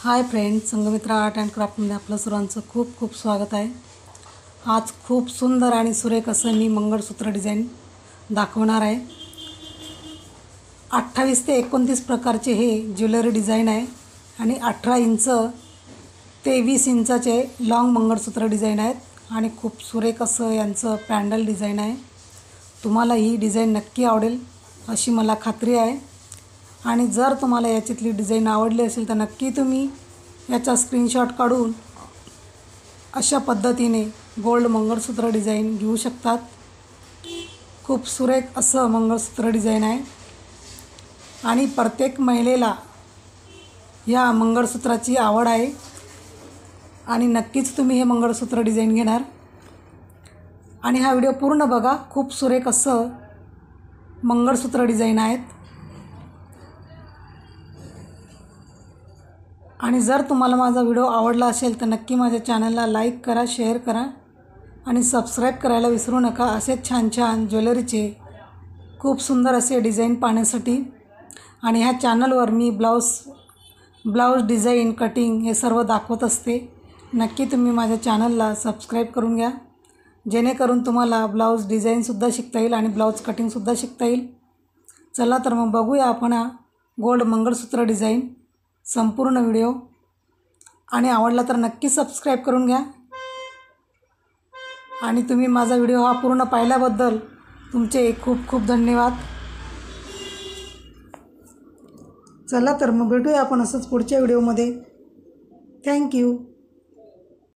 High friends, Sangamitra art and क्राफ्टमध्ये आपलं सर्वांचं खूप खूप स्वागत आहे। आज खूप सुंदर आणि सुरेख असं मी मंगळसूत्र डिझाईन दाखवणार आहे। 28 ते 29 प्रकारचे हे ज्वेलरी डिझाईन आहे आणि 18 इंच ते 20 इंचाचे लॉंग मंगळसूत्र डिझाईन आहेत आणि खूप सुरेख असं यांचं पॅन्डल डिझाईन आहे। तुम्हाला ही डिझाईन नक्की आवडेल अशी मला खात्री आहे। आणि जर तुम्हाला याच्यातली डिझाईन आवडली असेल तर नक्की तुम्ही याचा स्क्रीनशॉट काढून अशा पद्धतीने गोल्ड मंगळसूत्र डिझाईन घेऊ शकतात। खूप सुरेख असं मंगळसूत्र डिझाईन आहे आणि प्रत्येक महिलेला या मंगळसूत्राची आवड आहे आणि नक्कीच तुम्ही हे मंगळसूत्र डिझाईन घेणार। आणि हा व्हिडिओ पूर्ण बघा, खूप सुरेख असं मंगळसूत्र डिझाईन आहेत। आणि जर तुम्हाला माझा व्हिडिओ आवडला असेल तर नक्की माझ्या चॅनलला लाईक करा, शेअर करा आणि सबस्क्राईब करायला विसरू नका। असे छान छान ज्वेलरीचे खूप सुंदर असे डिझाईन पाहण्यासाठी। आणि ह्या चॅनलवर मी ब्लाऊज डिझाईन, कटिंग हे सर्व दाखवत असते। नक्की तुम्ही माझ्या चॅनलला सबस्क्राईब करून घ्या, जेणेकरून तुम्हाला ब्लाऊज डिझाईनसुद्धा शिकता येईल आणि ब्लाऊज कटिंगसुद्धा शिकता येईल। चला तर मग बघूया आपण हा गोल्ड मंगळसूत्र डिझाईन संपूर्ण व्हिडिओ। आणि आवडला तर नक्की सबस्क्राईब करून घ्या। आणि तुम्ही माझा व्हिडिओ हा पूर्ण पाहिल्याबद्दल तुमचे खूप खूप धन्यवाद। चला तर मग भेटूया आपण असंच पुढच्या व्हिडिओमध्ये। थँक्यू।